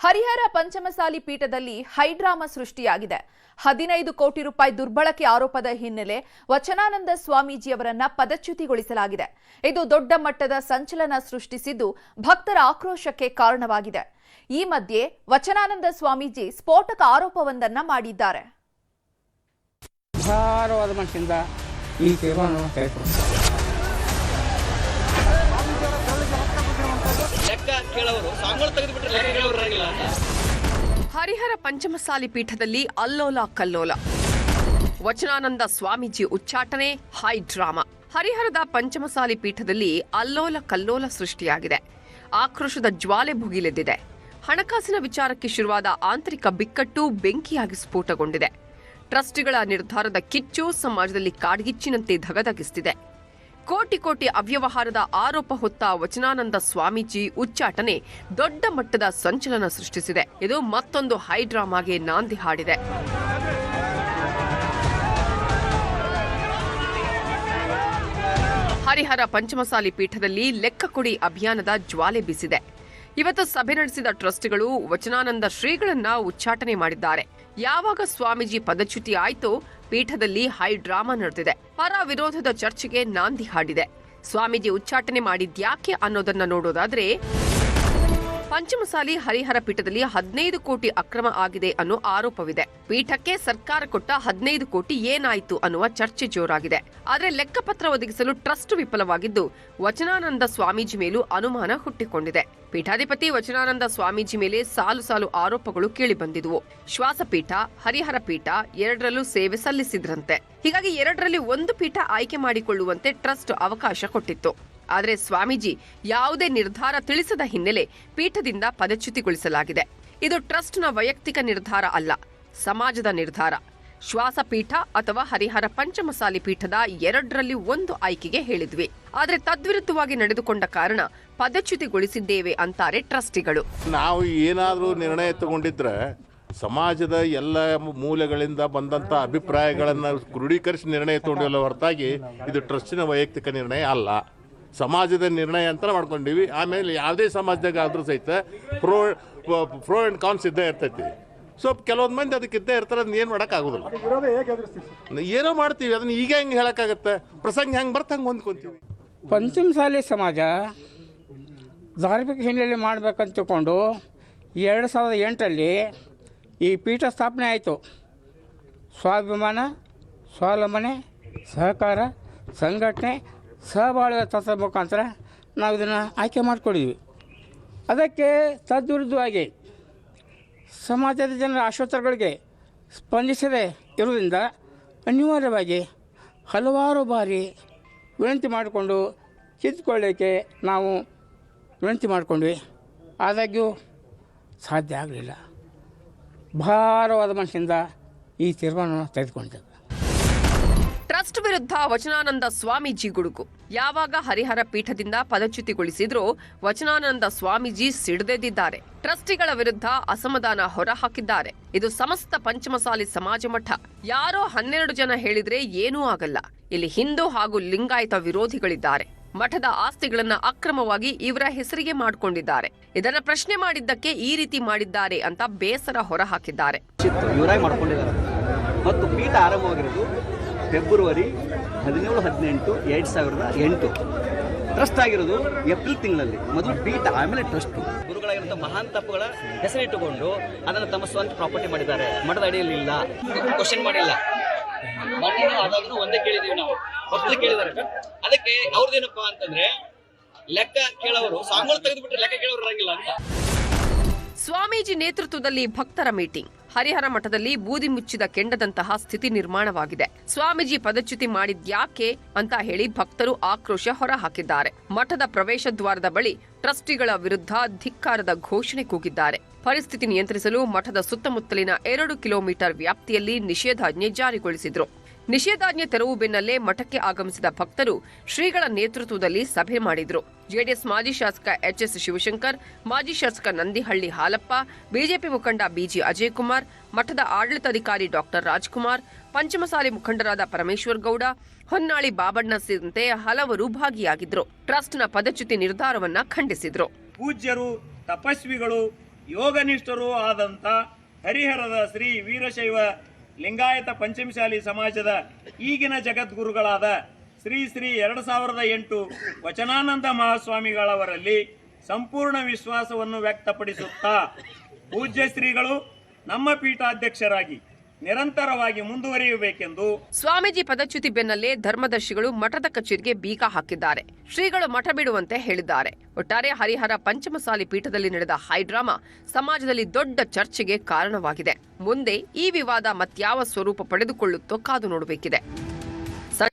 ಹರಿಹರ ಪಂಚಮಸಾಲಿ ಪೀಠದಲ್ಲಿ ಹೈಡ್ರಾಮಾ ಸೃಷ್ಟಿಯಾಗಿದೆ. 15 ಕೋಟಿ ರೂಪಾಯಿ ದುರ್ಬಳಕೆ ಆರೋಪದ ಹಿನ್ನೆಲೆ ವಚನಾನಂದ ಸ್ವಾಮೀಜಿಯವರನ್ನ ಪದಚ್ಯುತಿಗೊಳಿಸಲಾಗಿದೆ. ಇದು ದೊಡ್ಡ ಮಟ್ಟದ ಸಂಚಲನ ಸೃಷ್ಟಿಸಿದ್ದು ಭಕ್ತರ ಆಕ್ರೋಶಕ್ಕೆ ಕಾರಣವಾಗಿದೆ. ಈ ಮಧ್ಯೆ ವಚನಾನಂದ ಸ್ವಾಮೀಜಿ ಸ್ಫೋಟಕ ಆರೋಪವೊಂದನ್ನ ಮಾಡಿದ್ದಾರೆ. ಭಾರವಾದ ಮನಸ್ಸಿಂದ ಈ ತೀರ್ಮಾನ ತೆಗೆದುಕೊಂಡಿದ್ದಾರೆ. ಹರಿಹರ ಪಂಚಮಸಾಲಿ ಪೀಠದಲ್ಲಿ ಅಲ್ಲೋಲ ಕಲ್ಲೋಲ. ವಚನಾನಂದ ಸ್ವಾಮೀಜಿ ಉಚ್ಚಾಟನೆ, ಹೈ ಡ್ರಾಮಾ. ಹರಿಹರದ ಪಂಚಮಸಾಲಿ ಪೀಠದಲ್ಲಿ ಅಲ್ಲೋಲ ಕಲ್ಲೋಲ ಸೃಷ್ಟಿಯಾಗಿದೆ. ಆಕ್ರೋಶದ ಜ್ವಾಲೆ ಭುಗಿಲೆದ್ದಿದೆ. ಹಣಕಾಸಿನ ವಿಚಾರಕ್ಕೆ ಶುರುವಾದ ಆಂತರಿಕ ಬಿಕ್ಕಟ್ಟು ಬೆಂಕಿಯಾಗಿ ಸ್ಫೋಟಗೊಂಡಿದೆ. ಟ್ರಸ್ಟಿಗಳ ನಿರ್ಧಾರದ ಕಿಚ್ಚು ಸಮಾಜದಲ್ಲಿ ಕಾಡ್ಗಿಚ್ಚಿನಂತೆ ಧಗಧಗಿಸುತ್ತಿದೆ. ಕೋಟಿ ಕೋಟಿ ಅವ್ಯವಹಾರದ ಆರೋಪ ಹೊತ್ತ ವಚನಾನಂದ ಸ್ವಾಮೀಜಿ ಉಚ್ಚಾಟನೆ ದೊಡ್ಡ ಮಟ್ಟದ ಸಂಚಲನ ಸೃಷ್ಟಿಸಿದೆ. ಇದು ಮತ್ತೊಂದು ಹೈಡ್ರಾಮಾಗೆ ನಾಂದಿ ಹಾಡಿದೆ. ಹರಿಹರ ಪಂಚಮಸಾಲಿ ಪೀಠದಲ್ಲಿ ಲೆಕ್ಕ ಕೊಡಿ ಅಭಿಯಾನದ ಜ್ವಾಲೆ ಬೀಸಿದೆ. ಇವತ್ತು ಸಭೆ ನಡೆಸಿದ ಟ್ರಸ್ಟಿಗಳು ವಚನಾನಂದ ಶ್ರೀಗಳನ್ನ ಉಚ್ಚಾಟನೆ ಮಾಡಿದ್ದಾರೆ. ಯಾವಾಗ ಸ್ವಾಮೀಜಿ ಪದಚ್ಯುತಿ ಆಯ್ತೋ ಪೀಠದಲ್ಲಿ ಹೈ ಡ್ರಾಮಾ ನಡೆದಿದೆ. ಪರ ವಿರೋಧದ ಚರ್ಚೆಗೆ ನಾಂದಿ ಹಾಡಿದೆ. ಸ್ವಾಮೀಜಿ ಉಚ್ಚಾಟನೆ ಮಾಡಿದ್ಯಾಕೆ ಅನ್ನೋದನ್ನ ನೋಡೋದಾದ್ರೆ, ಪಂಚಮಸಾಲಿ ಹರಿಹರ ಪೀಠದಲ್ಲಿ 15 ಕೋಟಿ ಅಕ್ರಮ ಆಗಿದೆ ಅನ್ನೋ ಆರೋಪವಿದೆ. ಪೀಠಕ್ಕೆ ಸರ್ಕಾರ ಕೊಟ್ಟ 15 ಕೋಟಿ ಏನಾಯ್ತು ಅನ್ನುವ ಚರ್ಚೆ ಜೋರಾಗಿದೆ. ಆದರೆ ಲೆಕ್ಕಪತ್ರ ಒದಗಿಸಲು ಟ್ರಸ್ಟ್ ವಿಫಲವಾಗಿದ್ದು ವಚನಾನಂದ ಸ್ವಾಮೀಜಿ ಮೇಲೂ ಅನುಮಾನ ಹುಟ್ಟಿಕೊಂಡಿದೆ. ಪೀಠಾಧಿಪತಿ ವಚನಾನಂದ ಸ್ವಾಮೀಜಿ ಮೇಲೆ ಸಾಲು ಸಾಲು ಆರೋಪಗಳು ಕೇಳಿಬಂದಿದ್ವು. ಶ್ವಾಸಪೀಠ, ಹರಿಹರ ಪೀಠ ಎರಡರಲ್ಲೂ ಸೇವೆ ಸಲ್ಲಿಸಿದ್ರಂತೆ. ಹೀಗಾಗಿ ಎರಡರಲ್ಲಿ ಒಂದು ಪೀಠ ಆಯ್ಕೆ ಮಾಡಿಕೊಳ್ಳುವಂತೆ ಟ್ರಸ್ಟ್ ಅವಕಾಶ ಕೊಟ್ಟಿತ್ತು. ಆದರೆ ಸ್ವಾಮೀಜಿ ಯಾವುದೇ ನಿರ್ಧಾರ ತಿಳಿಸದ ಹಿನ್ನೆಲೆ ಪೀಠದಿಂದ ಪದಚ್ಯುತಿಗೊಳಿಸಲಾಗಿದೆ. ಇದು ಟ್ರಸ್ಟ್ನ ವೈಯಕ್ತಿಕ ನಿರ್ಧಾರ ಅಲ್ಲ, ಸಮಾಜದ ನಿರ್ಧಾರ. ಶ್ವಾಸಪೀಠ ಅಥವಾ ಹರಿಹರ ಪಂಚಮಸಾಲಿ ಪೀಠದ ಎರಡರಲ್ಲಿ ಒಂದು ಆಯ್ಕೆಗೆ ಹೇಳಿದ್ವಿ. ಆದರೆ ತದ್ವಿರುದ್ಧವಾಗಿ ನಡೆದುಕೊಂಡ ಕಾರಣ ಪದಚ್ಯುತಿಗೊಳಿಸಿದ್ದೇವೆ ಅಂತಾರೆ ಟ್ರಸ್ಟಿಗಳು. ನಾವು ಏನಾದರೂ ನಿರ್ಣಯ ತಗೊಂಡಿದ್ರೆ ಸಮಾಜದ ಎಲ್ಲ ಮೂಲೆಗಳಿಂದ ಬಂದಂಥ ಅಭಿಪ್ರಾಯಗಳನ್ನು ಕ್ರೋಢೀಕರಿಸಿ ನಿರ್ಣಯ ತಗೊಂಡಿಲ್ಲ ಹೊರತಾಗಿ ಇದು ಟ್ರಸ್ಟಿನ ವೈಯಕ್ತಿಕ ನಿರ್ಣಯ ಅಲ್ಲ, ಸಮಾಜದ ನಿರ್ಣಯ ಅಂತ ಮಾಡ್ಕೊಂಡಿವಿ. ಆಮೇಲೆ ಯಾವುದೇ ಸಮಾಜದಾಗ ಆದರೂ ಸಹಿತ ಪ್ರೋ ಆ್ಯಂಡ್ ಕಾನ್ಸ್ ಇದ್ದೇ ಇರ್ತೈತಿ. ಸೊ ಕೆಲವೊಂದು ಮಂದಿ ಅದಕ್ಕೆ ಇದ್ದೇ ಇರ್ತಾರೆ, ಅದನ್ನ ಏನು ಮಾಡೋಕ್ಕಾಗೋದಿಲ್ಲ. ಏನೋ ಮಾಡ್ತೀವಿ, ಅದನ್ನ ಈಗ ಹೆಂಗೆ ಹೇಳೋಕ್ಕಾಗತ್ತೆ, ಪ್ರಸಂಗ ಹೆಂಗೆ ಬರ್ತ ಹಂಗೆ ಹೊಂದ್ಕೊಂತೀವಿ. ಪಂಚಮಸಾಲಿ ಸಮಾಜ ಧಾರ್ಮಿಕ ಹಿನ್ನೆಲೆ ಮಾಡಬೇಕಂತ ತಿಳ್ಕೊಂಡು 2008ರಲ್ಲಿ ಈ ಪೀಠ ಸ್ಥಾಪನೆ ಆಯಿತು. ಸ್ವಾಭಿಮಾನ, ಸ್ವಾವಲಂಬನೆ, ಸಹಕಾರ, ಸಂಘಟನೆ, ಸಹಬಾಳ್ವೆ ತತ್ವ ಮುಖಾಂತರ ನಾವು ಇದನ್ನು ಆಯ್ಕೆ ಮಾಡಿಕೊಂಡಿದ್ವಿ. ಅದಕ್ಕೆ ತದ್ವಿರುದ್ಧವಾಗಿ ಸಮಾಜದ ಜನರ ಆಶೋತ್ತರಗಳಿಗೆ ಸ್ಪಂದಿಸದೇ ಇರುವುದರಿಂದ ಅನಿವಾರ್ಯವಾಗಿ ಹಲವಾರು ಬಾರಿ ವಿನಂತಿ ಮಾಡಿಕೊಂಡು ಕಿತ್ತುಕೊಳ್ಳೋಕ್ಕೆ ನಾವು ವಿನಂತಿ ಮಾಡಿಕೊಂಡ್ವಿ. ಆದಾಗ್ಯೂ ಸಾಧ್ಯ ಆಗಲಿಲ್ಲ. ಭಾರವಾದ ಮನಸ್ಸಿಂದ ಈ ತೀರ್ಮಾನವನ್ನು ತೆಗೆದುಕೊಂಡಿದ್ದೇವೆ. ಟ್ರಸ್ಟ್ ವಿರುದ್ಧ ವಚನಾನಂದ ಸ್ವಾಮೀಜಿ ಗುಡುಗು. ಯಾವಾಗ ಹರಿಹರ ಪೀಠದಿಂದ ಪದಚ್ಯುತಿಗೊಳಿಸಿದ್ರೋ ವಚನಾನಂದ ಸ್ವಾಮೀಜಿ ಸಿಡಿದೆದ್ದಿದ್ದಾರೆ. ಟ್ರಸ್ಟಿಗಳ ವಿರುದ್ಧ ಅಸಮಾಧಾನ ಹೊರಹಾಕಿದ್ದಾರೆ. ಇದು ಸಮಸ್ತ ಪಂಚಮಸಾಲಿ ಸಮಾಜ ಮಠ. ಯಾರೋ 12 ಜನ ಹೇಳಿದ್ರೆ ಏನೂ ಆಗಲ್ಲ. ಇಲ್ಲಿ ಹಿಂದೂ ಹಾಗೂ ಲಿಂಗಾಯತ ವಿರೋಧಿಗಳಿದ್ದಾರೆ. ಮಠದ ಆಸ್ತಿಗಳನ್ನ ಅಕ್ರಮವಾಗಿ ಇವರ ಹೆಸರಿಗೆ ಮಾಡಿಕೊಂಡಿದ್ದಾರೆ. ಇದನ್ನ ಪ್ರಶ್ನೆ ಮಾಡಿದ್ದಕ್ಕೆ ಈ ರೀತಿ ಮಾಡಿದ್ದಾರೆ ಅಂತ ಬೇಸರ ಹೊರಹಾಕಿದ್ದಾರೆ. ಮತ್ತು ಪೀಠ ಆರಂಭವಾಗಿರೋದು ಫೆಬ್ರವರಿ 17-18, 2008. ಟ್ರಸ್ಟ್ ಆಗಿರೋದು ಏಪ್ರಿಲ್ ತಿಂಗಳಲ್ಲಿ. ಮೊದಲು ಪೀಠ, ಆಮೇಲೆ ಟ್ರಸ್ಟ್. ಗುರುಗಳಾಗಿರುವಂಥ ಮಹಾನ್ ತಪ್ಪುಗಳ ಹೆಸರಿಟ್ಟುಕೊಂಡು ಅದನ್ನು ತಮ್ಮ ಸ್ವಂತ ಪ್ರಾಪರ್ಟಿ ಮಾಡಿದ್ದಾರೆ. ಮಠದ ಅಡಿಯಲ್ಲಿ ಇಲ್ಲ, ಕ್ವಶನ್ ಮಾಡಿಲ್ಲ. ಅದಾದ್ರೂ ಒಂದೇ ಕೇಳಿದೀವಿ ನಾವು, ಮೊದಲು ಕೇಳಿದ್ದಾರೆ. ಅದಕ್ಕೆ ಅವ್ರದ್ದೇನಪ್ಪ ಅಂತಂದ್ರೆ ಲೆಕ್ಕ ಕೇಳೋರು ಸಾಂಗಳು ತೆಗೆದುಬಿಟ್ರೆ ಲೆಕ್ಕ ಕೇಳೋರು ಇರಂಗಿಲ್ಲ ಅಂತ. ಸ್ವಾಮೀಜಿ ನೇತೃತ್ವದಲ್ಲಿ ಭಕ್ತರ ಮೀಟಿಂಗ್. ಹರಿಹರ ಮಠದಲ್ಲಿ ಬೂದಿ ಮುಚ್ಚಿದ ಕೆಂಡದಂತಹ ಸ್ಥಿತಿ ನಿರ್ಮಾಣವಾಗಿದೆ. ಸ್ವಾಮೀಜಿ ಪದಚ್ಯುತಿ ಮಾಡಿದ್ಯಾಕೆ ಅಂತ ಹೇಳಿ ಭಕ್ತರು ಆಕ್ರೋಶ ಹೊರಹಾಕಿದ್ದಾರೆ. ಮಠದ ಪ್ರವೇಶ ದ್ವಾರದ ಬಳಿ ಟ್ರಸ್ಟಿಗಳ ವಿರುದ್ಧ ಧಿಕ್ಕಾರದ ಘೋಷಣೆ ಕೂಗಿದ್ದಾರೆ. ಪರಿಸ್ಥಿತಿ ನಿಯಂತ್ರಿಸಲು ಮಠದ ಸುತ್ತಮುತ್ತಲಿನ 2 ಕಿಲೋಮೀಟರ್ ವ್ಯಾಪ್ತಿಯಲ್ಲಿ ನಿಷೇಧಾಜ್ಞೆ ಜಾರಿಗೊಳಿಸಿದ್ರು. ನಿಷೇಧಾಜ್ಞೆ ತೆರವು ಬೆನ್ನಲ್ಲೇ ಮಠಕ್ಕೆ ಆಗಮಿಸಿದ ಭಕ್ತರು ಶ್ರೀಗಳ ನೇತೃತ್ವದಲ್ಲಿ ಸಭೆ ಮಾಡಿದ್ರು. ಜೆಡಿಎಸ್ ಮಾಜಿ ಶಾಸಕ ಎಚ್ಎಸ್ ಶಿವಶಂಕರ್, ಮಾಜಿ ಶಾಸಕ ನಂದಿಹಳ್ಳಿ ಹಾಲಪ್ಪ, ಬಿಜೆಪಿ ಮುಖಂಡ ಬಿಜಿ ಅಜಯ್ ಕುಮಾರ್, ಮಠದ ಆಡಳಿತಾಧಿಕಾರಿ ಡಾಕ್ಟರ್ ರಾಜ್ಕುಮಾರ್, ಪಂಚಮಸಾಲಿ ಮುಖಂಡರಾದ ಪರಮೇಶ್ವರ್ ಗೌಡ, ಹೊನ್ನಾಳಿ ಬಾಬಣ್ಣ ಸೇರಿದಂತೆ ಹಲವರು ಭಾಗಿಯಾಗಿದ್ರು. ಟ್ರಸ್ಟ್ನ ಪದಚ್ಯುತಿ ನಿರ್ಧಾರವನ್ನ ಖಂಡಿಸಿದ್ರು. ಪೂಜ್ಯರು, ತಪಸ್ವಿಗಳು, ಯೋಗನಿಷ್ಠರೂ ಆದಂಥ ಹರಿಹರದ ಶ್ರೀ ವೀರಶೈವ ಲಿಂಗಾಯತ ಪಂಚಮಸಾಲಿ ಸಮಾಜದ ಈಗಿನ ಜಗದ್ಗುರುಗಳಾದ ಶ್ರೀ 2008 ವಚನಾನಂದ ಮಹಾಸ್ವಾಮಿಗಳವರಲ್ಲಿ ಸಂಪೂರ್ಣ ವಿಶ್ವಾಸವನ್ನು ವ್ಯಕ್ತಪಡಿಸುತ್ತಾ ಪೂಜ್ಯ ಶ್ರೀಗಳು ನಮ್ಮ ಪೀಠಾಧ್ಯಕ್ಷರಾಗಿ ನಿರಂತರವಾಗಿ ಮುಂದುವರಿಯಬೇಕೆಂದು ಸ್ವಾಮೀಜಿ ಪದಚ್ಯುತಿ ಬೆನ್ನಲ್ಲೇ ಧರ್ಮದರ್ಶಿಗಳು ಮಠದ ಕಚೇರಿಗೆ ಬೀಗ ಹಾಕಿದ್ದಾರೆ. ಶ್ರೀಗಳು ಮಠ ಬಿಡುವಂತೆ ಹೇಳಿದ್ದಾರೆ. ಒಟ್ಟಾರೆ ಹರಿಹರ ಪಂಚಮಸಾಲಿ ಪೀಠದಲ್ಲಿ ನಡೆದ ಹೈಡ್ರಾಮಾ ಸಮಾಜದಲ್ಲಿ ದೊಡ್ಡ ಚರ್ಚೆಗೆ ಕಾರಣವಾಗಿದೆ. ಮುಂದೆ ಈ ವಿವಾದ ಮತ್ಯಾವ ಸ್ವರೂಪ ಪಡೆದುಕೊಳ್ಳುತ್ತೋ ಕಾದು ನೋಡಬೇಕಿದೆ.